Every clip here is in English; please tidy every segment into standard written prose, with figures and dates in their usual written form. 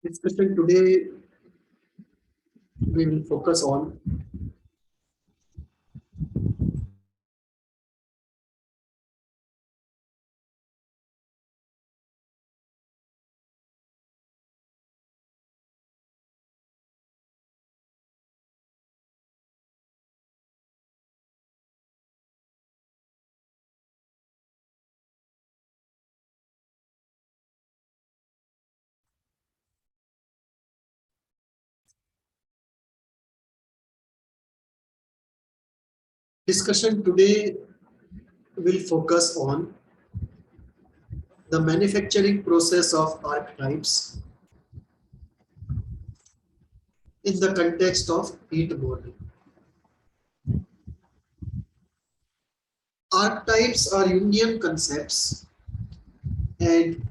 Discussion today we will focus on discussion today will focus on the manufacturing process of archetypes in the context of heat model. Archetypes are Jungian concepts and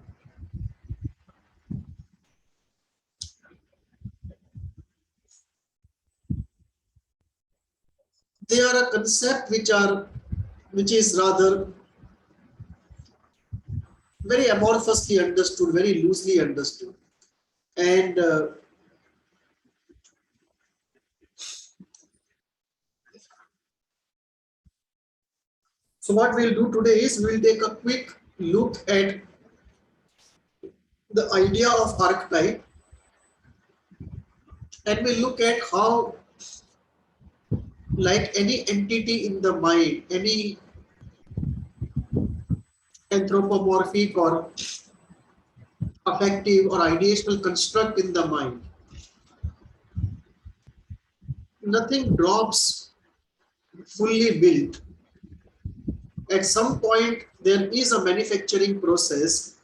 they are a concept which is rather very amorphously understood, very loosely understood. And so what we'll do today is we'll take a quick look at the idea of archetype and we'll look at how, like any entity in the mind, any anthropomorphic or affective or ideational construct in the mind, nothing drops fully built. At some point, there is a manufacturing process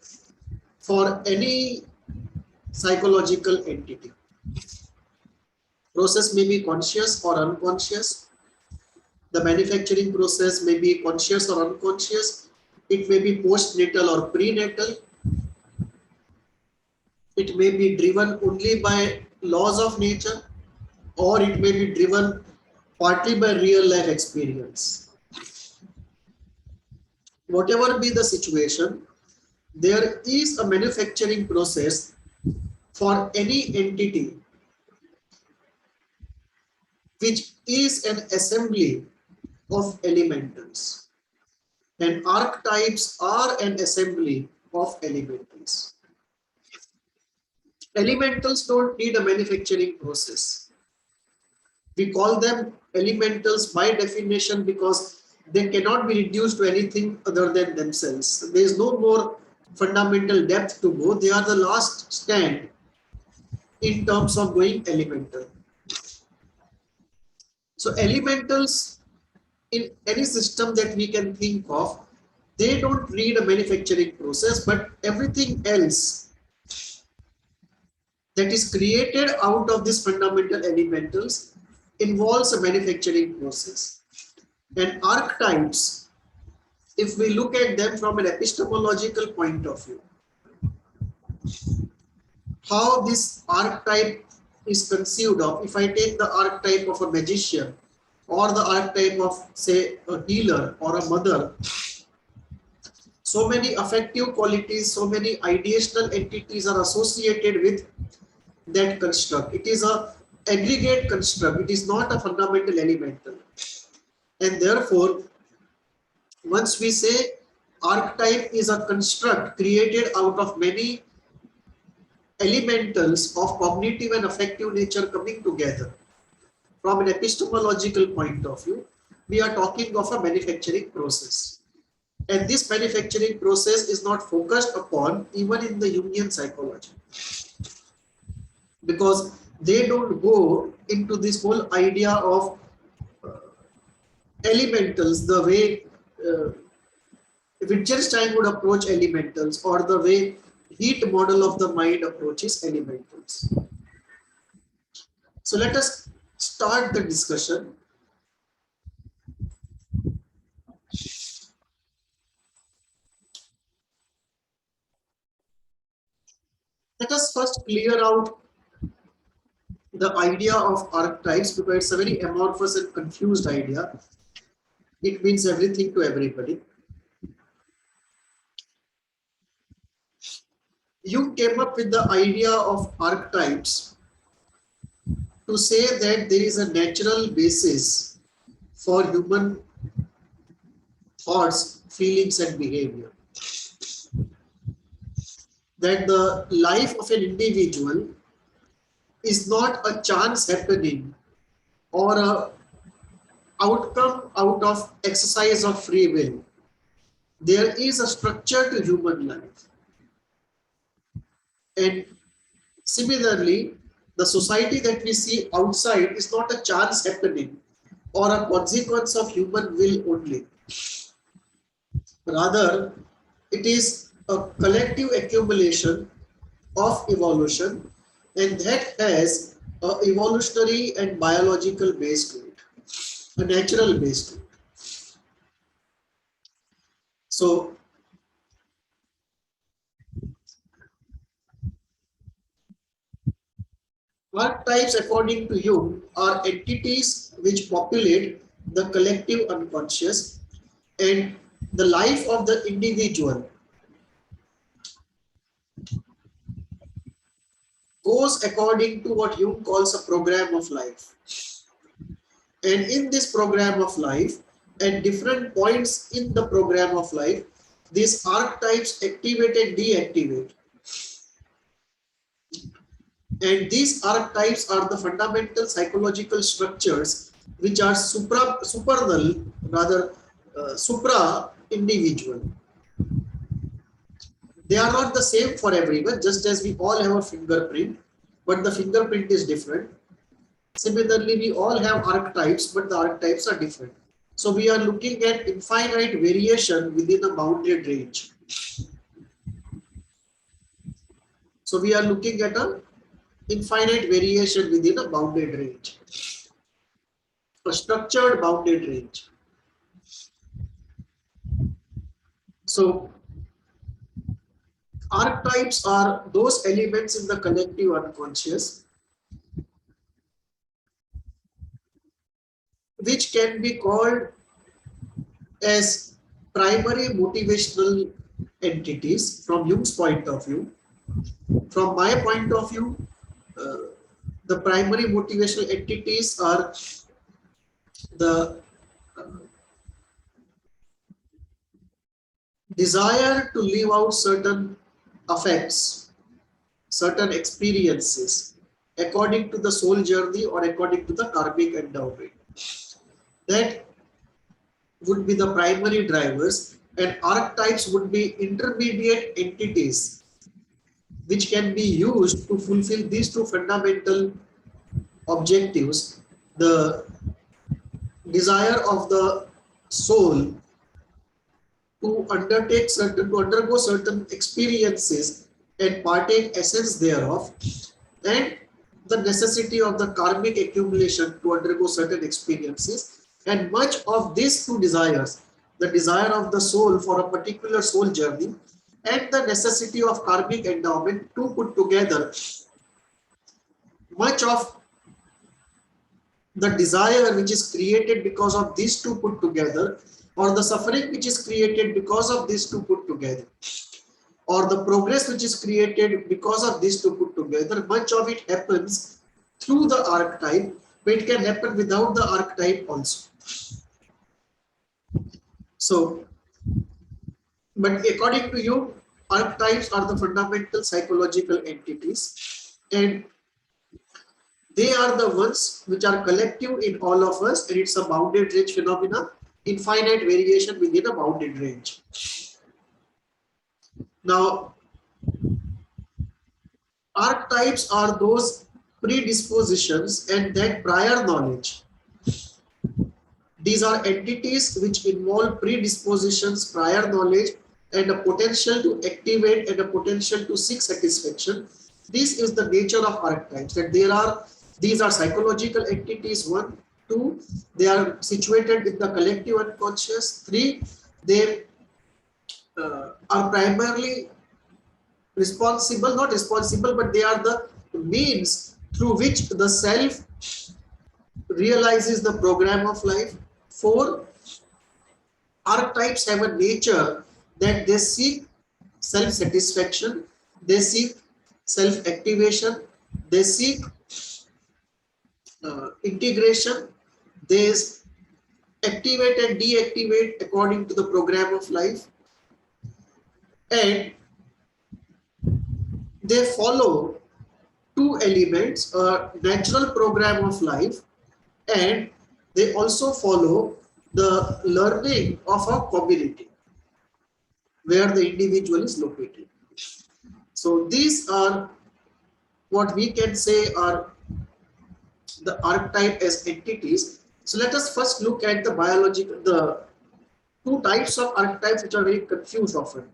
for any psychological entity. Process may be conscious or unconscious. The manufacturing process may be conscious or unconscious. It may be postnatal or prenatal. It may be driven only by laws of nature, or it may be driven partly by real life experience. Whatever be the situation, there is a manufacturing process for any entity which is an assembly of elementals, and archetypes are an assembly of elementals. Elementals don't need a manufacturing process. We call them elementals by definition because they cannot be reduced to anything other than themselves. There is no more fundamental depth to go. They are the last stand in terms of going elemental. So elementals in any system that we can think of, they don't need a manufacturing process, but everything else that is created out of these fundamental elementals involves a manufacturing process. And archetypes, if we look at them from an epistemological point of view, how this archetype is conceived of, if I take the archetype of a magician or the archetype of, say, a healer or a mother, so many affective qualities, so many ideational entities are associated with that construct. It is a aggregate construct. It is not a fundamental elemental. And therefore, once we say archetype is a construct created out of many elementals of cognitive and affective nature coming together, from an epistemological point of view, we are talking of a manufacturing process. And this manufacturing process is not focused upon even in the Jungian psychology, because they don't go into this whole idea of elementals the way Wittgenstein would approach elementals, or the way heat model of the mind approaches elementals. So let us start the discussion. Let us first clear out the idea of archetypes, because it's a very amorphous and confused idea. It means everything to everybody. Jung came up with the idea of archetypes to say that there is a natural basis for human thoughts, feelings, and behavior. That the life of an individual is not a chance happening or a outcome out of exercise of free will. There is a structure to human life. And similarly, the society that we see outside is not a chance happening or a consequence of human will only. Rather, it is a collective accumulation of evolution, and that has a evolutionary and biological base to it, a natural base to it. So archetypes, according to Jung, are entities which populate the collective unconscious, and the life of the individual goes according to what Jung calls a program of life. And in this program of life, at different points in the program of life, these archetypes activate and deactivate. And these archetypes are the fundamental psychological structures which are supernal, rather supra individual. They are not the same for everyone, just as we all have a fingerprint, but the fingerprint is different. Similarly, we all have archetypes, but the archetypes are different. So we are looking at infinite variation within a bounded range. So we are looking at an infinite variation within a bounded range, a structured bounded range. So archetypes are those elements in the collective unconscious which can be called as primary motivational entities from Jung's point of view. From my point of view, the primary motivational entities are the desire to live out certain affects, certain experiences, according to the soul journey or according to the karmic endowment. That would be the primary drivers, and archetypes would be intermediate entities which can be used to fulfill these two fundamental objectives: the desire of the soul to undergo certain experiences and partake essence thereof, and the necessity of the karmic accumulation to undergo certain experiences. And much of these two desires, the desire of the soul for a particular soul journey and the necessity of karmic endowment, to put together, much of the desire which is created because of these two put together, or the suffering which is created because of these two put together, or the progress which is created because of these two put together, much of it happens through the archetype, but it can happen without the archetype also. So, but according to you, archetypes are the fundamental psychological entities, and they are the ones which are collective in all of us, and it's a bounded range phenomena, infinite variation within a bounded range. Now, archetypes are those predispositions and that prior knowledge. These are entities which involve predispositions, prior knowledge, and a potential to activate and a potential to seek satisfaction. This is the nature of archetypes, that these are psychological entities. 1, 2, they are situated in the collective unconscious. 3, they are primarily responsible, not responsible, but they are the means through which the self realizes the program of life. 4, archetypes have a nature that they seek self-satisfaction. They seek self-activation. They seek integration. They activate and deactivate according to the program of life. And they follow two elements, a natural program of life, and they also follow the learning of a community where the individual is located. So these are what we can say are the archetype as entities. So let us first look at the two types of archetypes which are very confused often.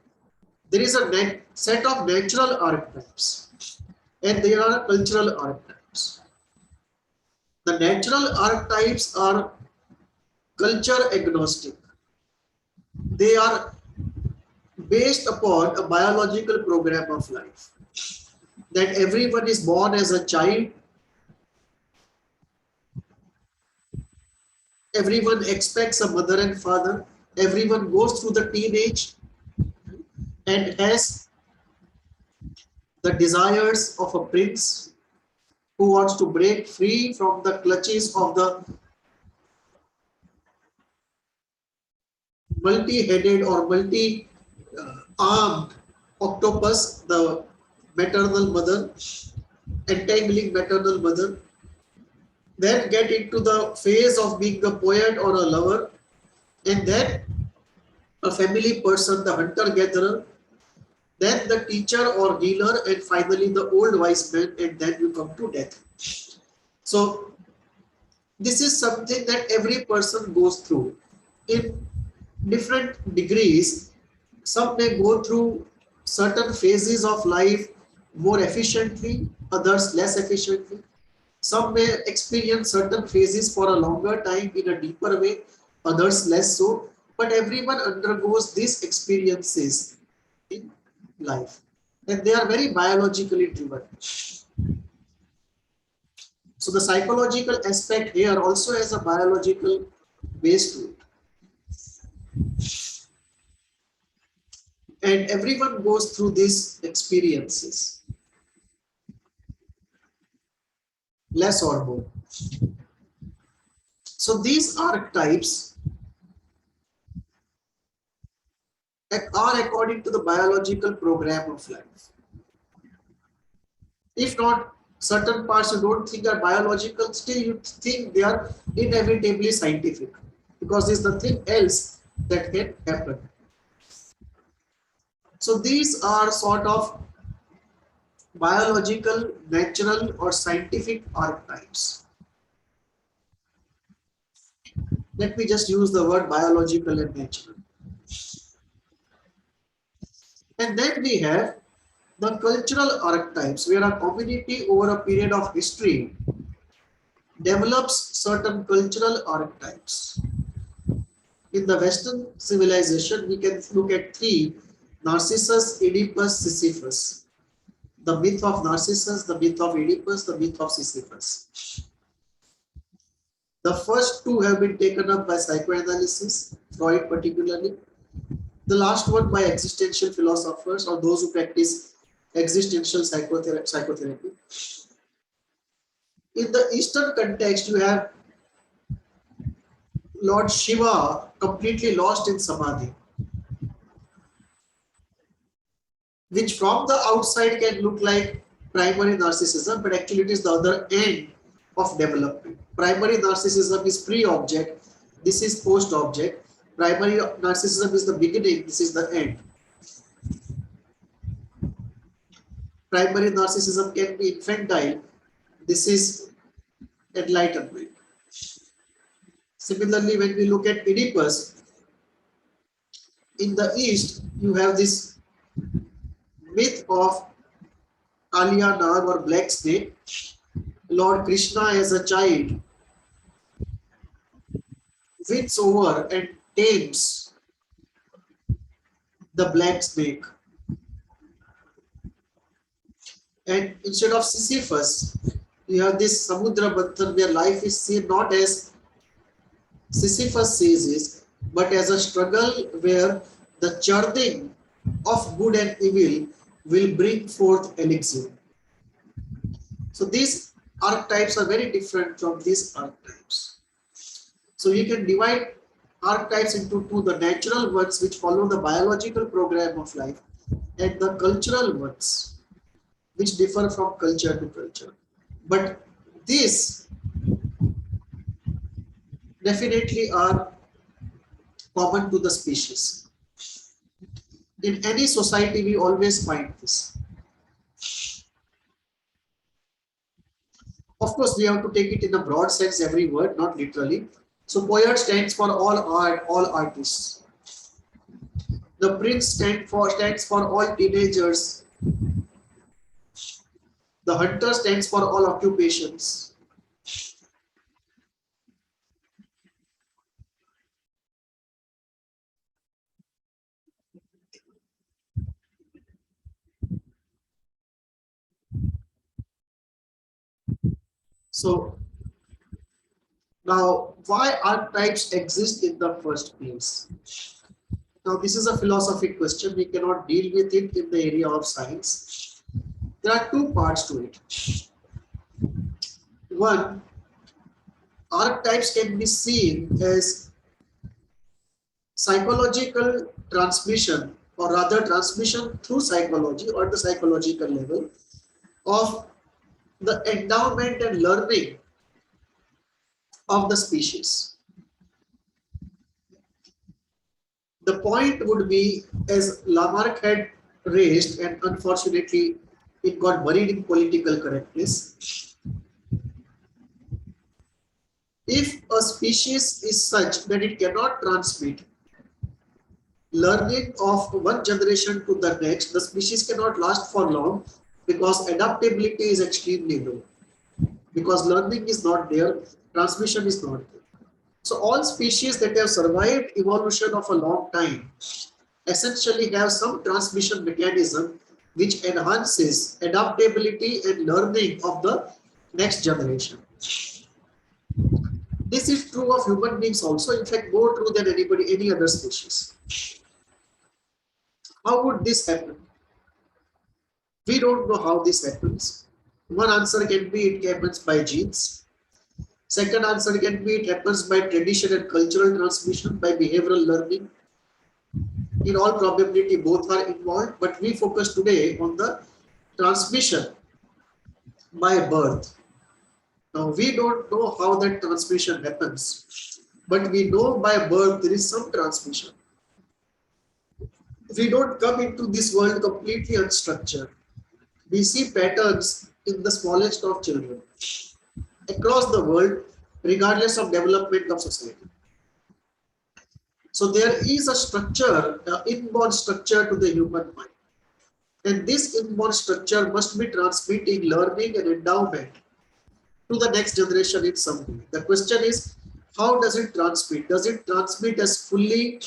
There is a set of natural archetypes and there are cultural archetypes. The natural archetypes are culture agnostic. They are based upon a biological program of life. That everyone is born as a child, everyone expects a mother and father, everyone goes through the teenage and has the desires of a prince who wants to break free from the clutches of the multi-headed or multi-armed octopus, the maternal mother, entangling maternal mother, then get into the phase of being a poet or a lover, and then a family person, the hunter-gatherer, then the teacher or healer, and finally the old wise man, and then you come to death. So this is something that every person goes through in different degrees. Some may go through certain phases of life more efficiently, others less efficiently. Some may experience certain phases for a longer time in a deeper way, others less so. But everyone undergoes these experiences in life, and they are very biologically driven. So the psychological aspect here also has a biological base to it. And everyone goes through these experiences, less or more. So these archetypes are according to the biological program of life. If not, certain parts you don't think are biological, still you think they are inevitably scientific, because there's nothing else that can happen. So these are sort of biological, natural, or scientific archetypes. Let me just use the word biological and natural. And then we have the cultural archetypes, where a community over a period of history develops certain cultural archetypes. In the Western civilization, we can look at three: Narcissus, Oedipus, Sisyphus. The myth of Narcissus, the myth of Oedipus, the myth of Sisyphus. The first two have been taken up by psychoanalysis, Freud particularly. The last one by existential philosophers or those who practice existential psychotherapy. In the Eastern context, you have Lord Shiva completely lost in samadhi, which from the outside can look like primary narcissism, but actually it is the other end of development. Primary narcissism is pre-object, this is post-object. Primary narcissism is the beginning, this is the end. Primary narcissism can be infantile, this is enlightenment. Similarly, when we look at Oedipus, in the East, you have this myth of Kaliya Nag or black snake. Lord Krishna as a child wins over and tames the black snake. And instead of Sisyphus, you have this Samudra Manthan, where life is seen not as Sisyphus says is, but as a struggle where the churning of good and evil will bring forth elixir. So these archetypes are very different from these archetypes. So you can divide archetypes into two: the natural ones which follow the biological program of life, and the cultural ones which differ from culture to culture. But these definitely are common to the species. In any society, we always find this. Of course, we have to take it in a broad sense, every word, not literally. So poet stands for all art, all artists. The prince stands for all teenagers. The hunter stands for all occupations. So now, why archetypes exist in the first place? Now, this is a philosophical question. We cannot deal with it in the area of science. There are two parts to it. One, archetypes can be seen as psychological transmission, or rather transmission through psychology or the psychological level of the endowment and learning of the species. The point would be, as Lamarck had raised, and unfortunately it got buried in political correctness, if a species is such that it cannot transmit learning of one generation to the next, the species cannot last for long, because adaptability is extremely low. Because learning is not there, transmission is not there. So all species that have survived evolution of a long time essentially have some transmission mechanism which enhances adaptability and learning of the next generation. This is true of human beings also, in fact more true than any other species. How would this happen? We don't know how this happens. One answer can be it happens by genes. Second answer can be it happens by tradition and cultural transmission, by behavioral learning. In all probability, both are involved, but we focus today on the transmission by birth. Now, we don't know how that transmission happens, but we know by birth there is some transmission. We don't come into this world completely unstructured. We see patterns in the smallest of children across the world, regardless of development of society. So there is a structure, inborn structure to the human mind. And this inborn structure must be transmitting learning and endowment to the next generation in some way. The question is, how does it transmit? Does it transmit as fully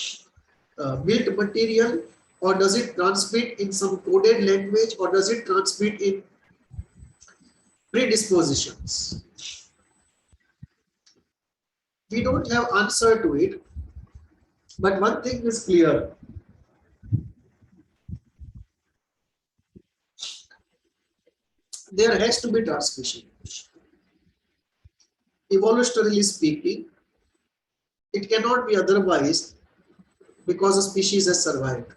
built material, or does it transmit in some coded language, or does it transmit in predispositions? We don't have answer to it, but one thing is clear. There has to be transmission. Evolutionarily speaking, it cannot be otherwise, because a species has survived.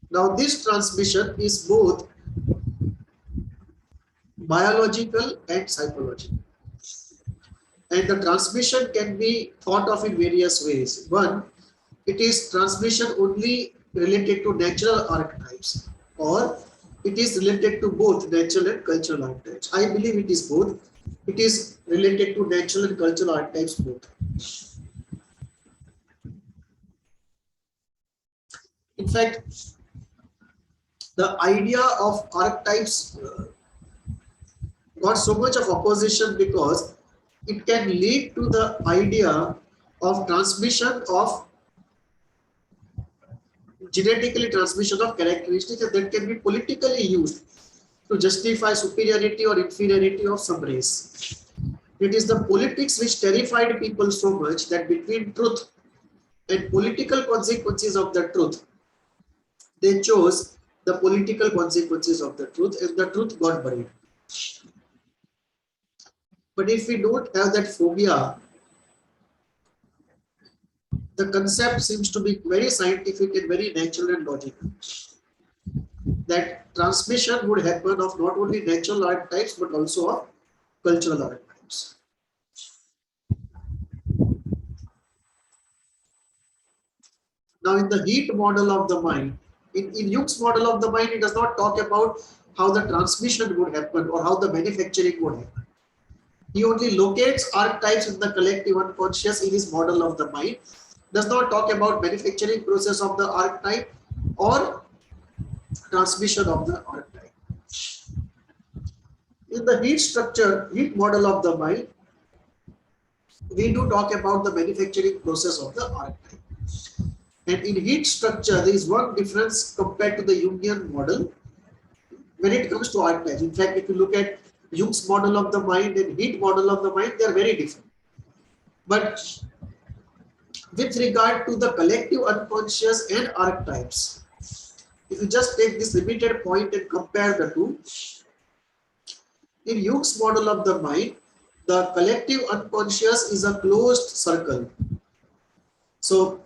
Now, this transmission is both biological and psychological. And the transmission can be thought of in various ways. One, it is transmission only related to natural archetypes, or it is related to both natural and cultural archetypes. I believe it is both. It is related to natural and cultural archetypes both. In fact, the idea of archetypes got so much of opposition because it can lead to the idea of transmission of genetically transmission of characteristics, and that can be politically used to justify superiority or inferiority of some race. It is the politics which terrified people so much that between truth and political consequences of the truth, They chose the political consequences of the truth, and the truth got buried. But if we don't have that phobia, the concept seems to be very scientific and very natural and logical. That transmission would happen of not only natural archetypes but also of cultural archetypes. Now, in the heat model of the mind, in Jung's model of the mind, it does not talk about how the transmission would happen or how the manufacturing would happen. He only locates archetypes in the collective unconscious in his model of the mind, does not talk about manufacturing process of the archetype or transmission of the archetype. In the heat structure, heat model of the mind, we do talk about the manufacturing process of the archetype. And in heat structure, there is one difference compared to the Jungian model when it comes to archetypes. In fact, if you look at Jung's model of the mind and heat model of the mind, they are very different. But with regard to the collective unconscious and archetypes, if you just take this limited point and compare the two, in Jung's model of the mind, the collective unconscious is a closed circle. So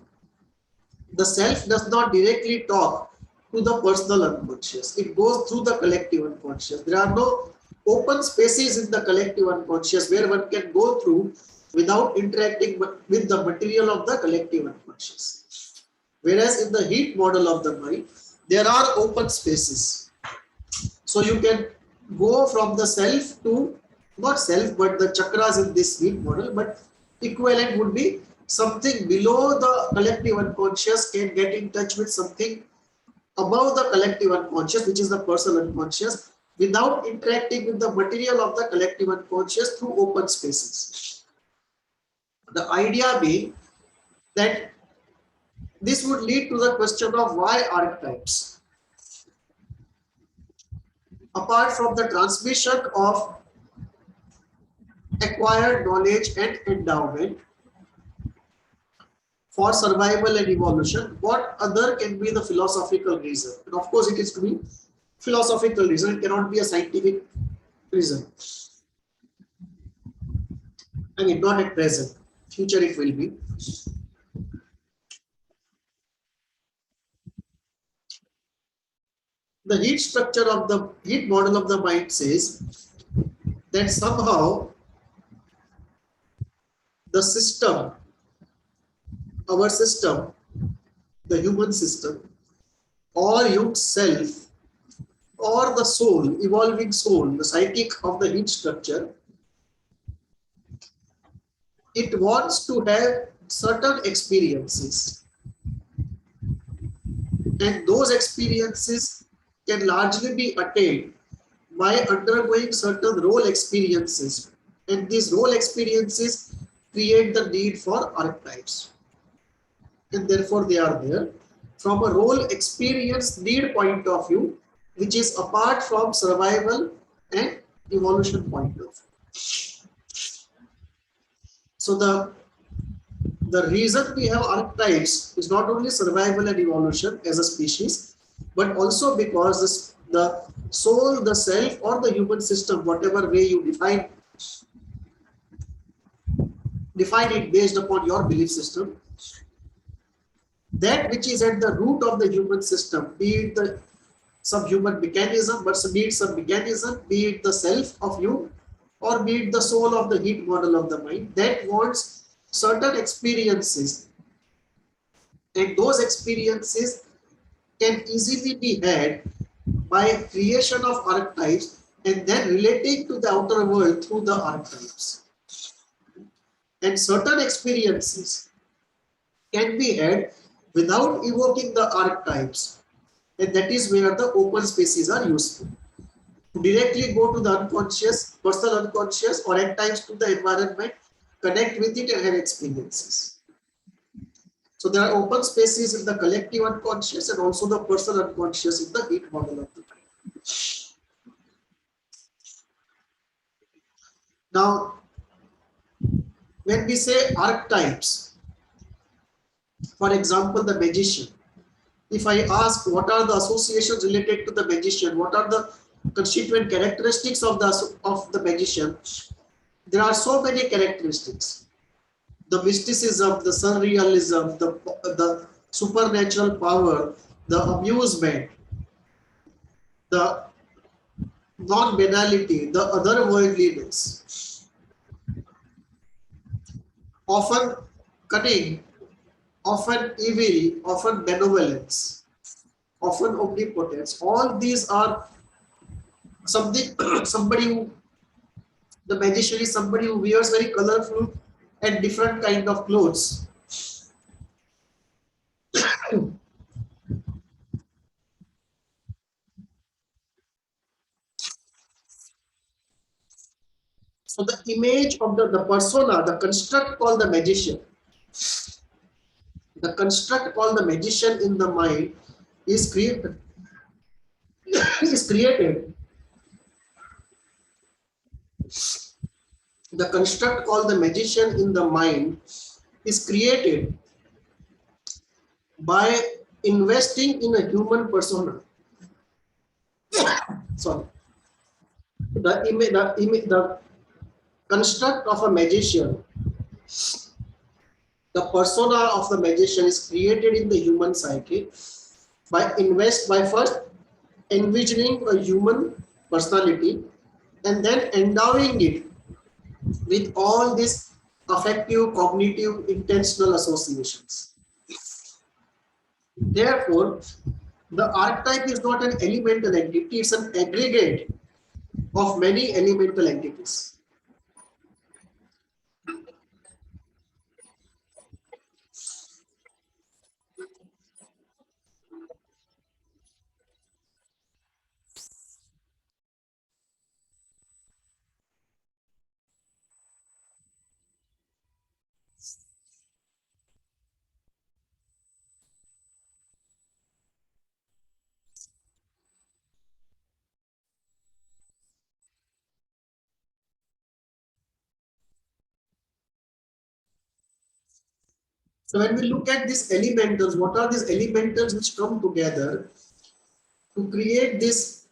the self does not directly talk to the personal unconscious. It goes through the collective unconscious. There are no open spaces in the collective unconscious where one can go through without interacting with the material of the collective unconscious. Whereas in the heat model of the mind, there are open spaces. So you can go from the self to, not self, but the chakras in this heat model, but equivalent would be something below the collective unconscious can get in touch with something above the collective unconscious, which is the personal unconscious, without interacting with the material of the collective unconscious through open spaces. The idea being that this would lead to the question of why archetypes. Apart from the transmission of acquired knowledge and endowment for survival and evolution, what other can be the philosophical reason? And of course, it is to be philosophical reason, it cannot be a scientific reason. I mean, not at present, future it will be. The heat structure of the heat model of the mind says that somehow the system, our system, the human system, or Jung's self, or the soul, evolving soul, the psychic of the heat structure, it wants to have certain experiences. And those experiences can largely be attained by undergoing certain role experiences. And these role experiences create the need for archetypes. And therefore they are there. From a role experience need point of view, which is apart from survival and evolution point of view. So the reason we have archetypes is not only survival and evolution as a species, but also because the soul, the self, or the human system, whatever way you define it based upon your belief system, that which is at the root of the human system, be it the subhuman mechanism, but be it some mechanism, be it the self of you, or be it the soul of the heat model of the mind, that wants certain experiences. And those experiences can easily be had by creation of archetypes and then relating to the outer world through the archetypes. And certain experiences can be had without evoking the archetypes, and that is where the open spaces are useful. To directly go to the unconscious, personal unconscious, or at times to the environment, connect with it and have experiences. So there are open spaces in the collective unconscious and also the personal unconscious in the heat model of the mind. Now, when we say archetypes, for example, the magician, if I ask what are the associations related to the magician, what are the constituent characteristics of the magician, there are so many characteristics. The mysticism, the surrealism, the supernatural power, the amusement, the non-banality, the otherworldliness, often cunning, often evil, often benevolence, often omnipotence. All these are something somebody who, the magician is somebody who wears very colorful and different kind of clothes. So the image of the persona, the construct called the magician, the construct called the magician in the mind is created is created. The construct called the magician in the mind is created by investing in a human persona. Sorry. The construct of a magician, the persona of the magician is created in the human psyche by first envisioning a human personality and then endowing it with all these affective, cognitive, intentional associations. Therefore, the archetype is not an elemental entity, it's an aggregate of many elemental entities. So when we look at these elementals, what are these elementals which come together to create this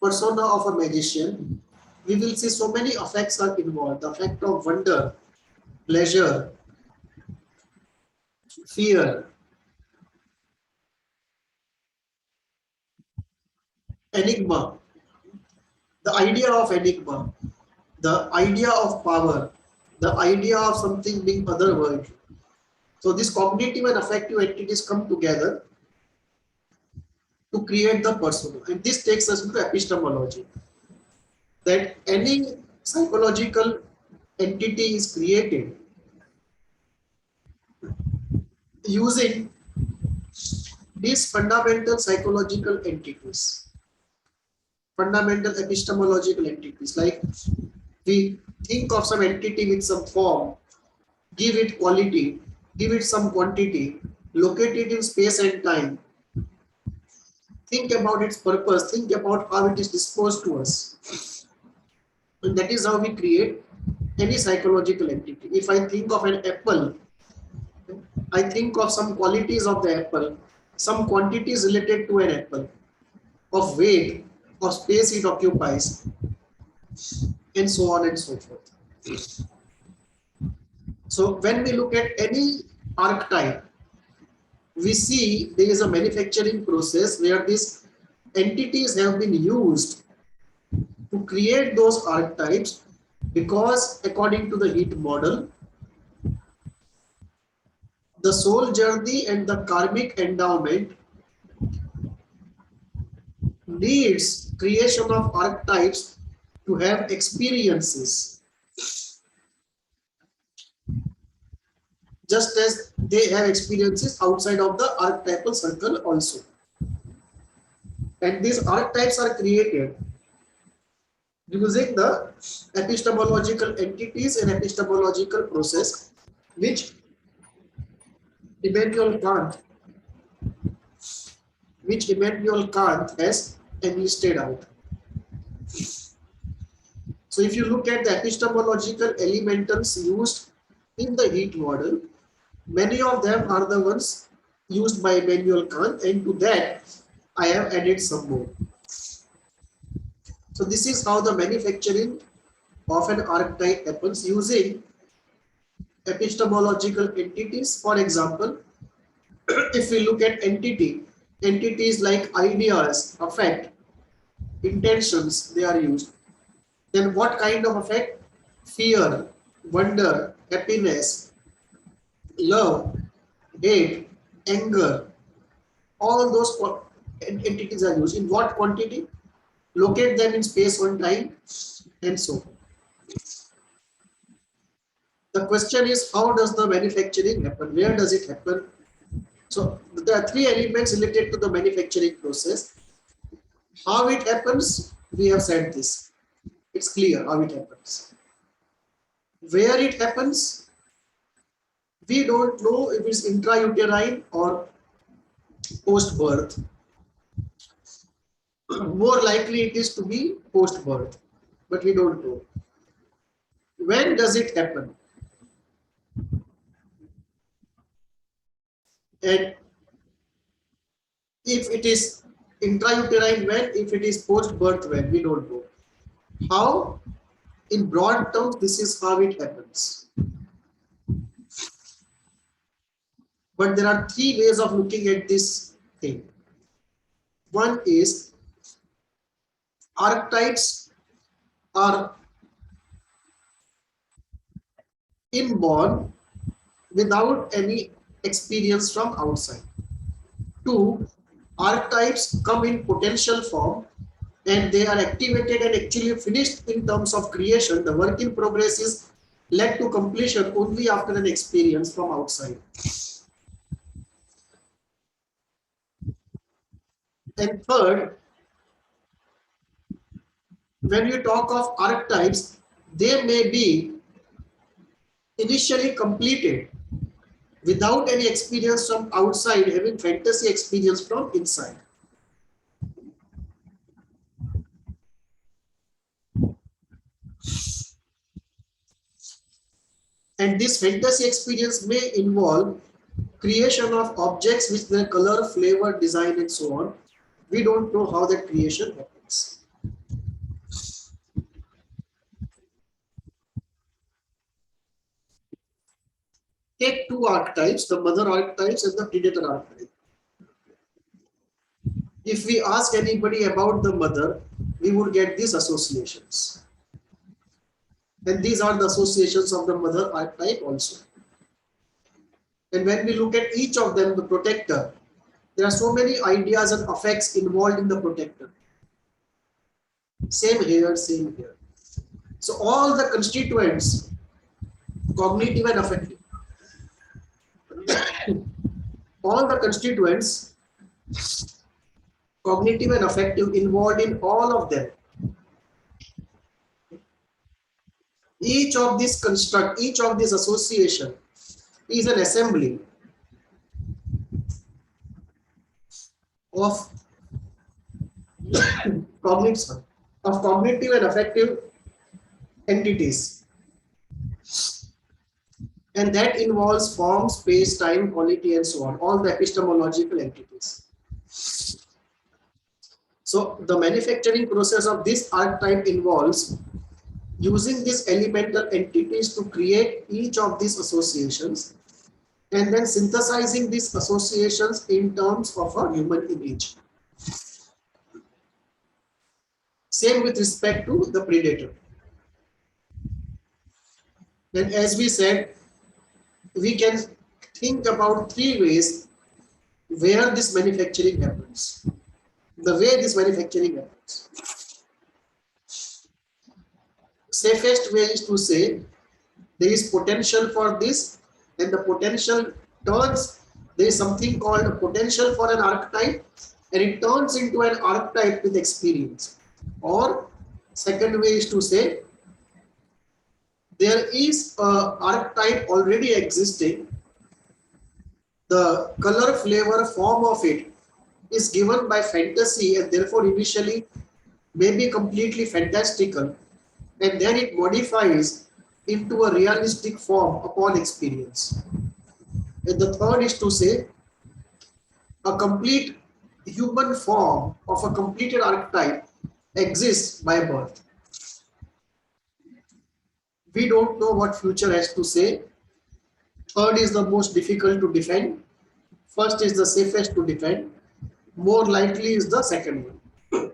persona of a magician? We will see so many affects are involved. The affect of wonder, pleasure, fear, enigma, the idea of enigma, the idea of power, the idea of something being otherworldly. So these cognitive and affective entities come together to create the persona. And this takes us into epistemology. That any psychological entity is created using these fundamental psychological entities, fundamental epistemological entities. Like we think of some entity with some form, give it quality, give it some quantity, locate it in space and time, think about its purpose, think about how it is disposed to us. And that is how we create any psychological entity. If I think of an apple, I think of some qualities of the apple, some quantities related to an apple, of weight, of space it occupies, and so on and so forth. So when we look at any archetype, we see there is a manufacturing process where these entities have been used to create those archetypes, because according to the heat model, the soul journey and the karmic endowment needs creation of archetypes to have experiences, just as they have experiences outside of the archetypal circle also. And these archetypes are created using the epistemological entities and epistemological process, which Immanuel Kant, has enlisted out. So if you look at the epistemological elementals used in the heat model, many of them are the ones used by Immanuel Kant, and to that I have added some more. So this is how the manufacturing of an archetype happens using epistemological entities. For example, if we look at entities like ideas, affect, intentions, they are used. Then what kind of affect? Fear, wonder, happiness, love, hate, anger, all those entities are used. In what quantity? Locate them in space and time, and so on. The question is, how does the manufacturing happen? Where does it happen? So there are three elements related to the manufacturing process. How it happens, we have said this. It's clear how it happens. Where it happens, we don't know if it's intrauterine or post-birth. More likely it is to be post-birth, but we don't know. When does it happen? And if it is intrauterine, when? If it is post-birth, when? We don't know. How? In broad terms, this is how it happens. But there are three ways of looking at this thing. One is archetypes are inborn without any experience from outside. Two, archetypes come in potential form and they are activated and actually finished in terms of creation. The work in progress is led to completion only after an experience from outside. And third, when you talk of archetypes, they may be initially completed without any experience from outside, having fantasy experience from inside. And this fantasy experience may involve creation of objects with their color, flavor, design, and so on. We don't know how that creation happens. Take two archetypes, the mother archetypes and the predator archetype. If we ask anybody about the mother, we would get these associations. And these are the associations of the mother archetype also. And when we look at each of them, the protector, there are so many ideas and affects involved in the protector. Same here, same here. So all the constituents, cognitive and affective, all the constituents, cognitive and affective, involved in all of them. Each of this construct, each of this association is an assembly of cognitive and affective entities, and that involves form, space, time, quality, and so on, all the epistemological entities. So the manufacturing process of this archetype involves using these elemental entities to create each of these associations and then synthesizing these associations in terms of a human image. Same with respect to the predator. Then, as we said, we can think about three ways where this manufacturing happens. The way this manufacturing happens. Safest way is to say there is potential for this, and the potential turns, there is something called a potential for an archetype, and it turns into an archetype with experience. Or second way is to say there is an archetype already existing, the color, flavor, form of it is given by fantasy and therefore initially may be completely fantastical, and then it modifies into a realistic form upon experience. And the third is to say A complete human form of a completed archetype exists by birth. We don't know what future has to say. Third is the most difficult to defend. First is the safest to defend. More likely is the second one.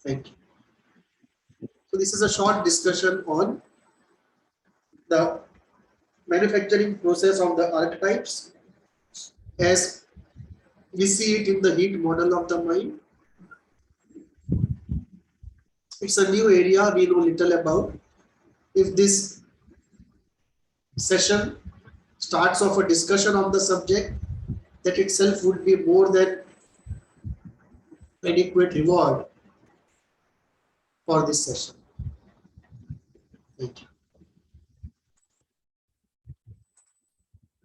Thank you. So this is a short discussion on the manufacturing process of the archetypes as we see it in the heat model of the mind. It's a new area we know little about. If this session starts off a discussion of the subject, that itself would be more than adequate reward for this session. Thank you.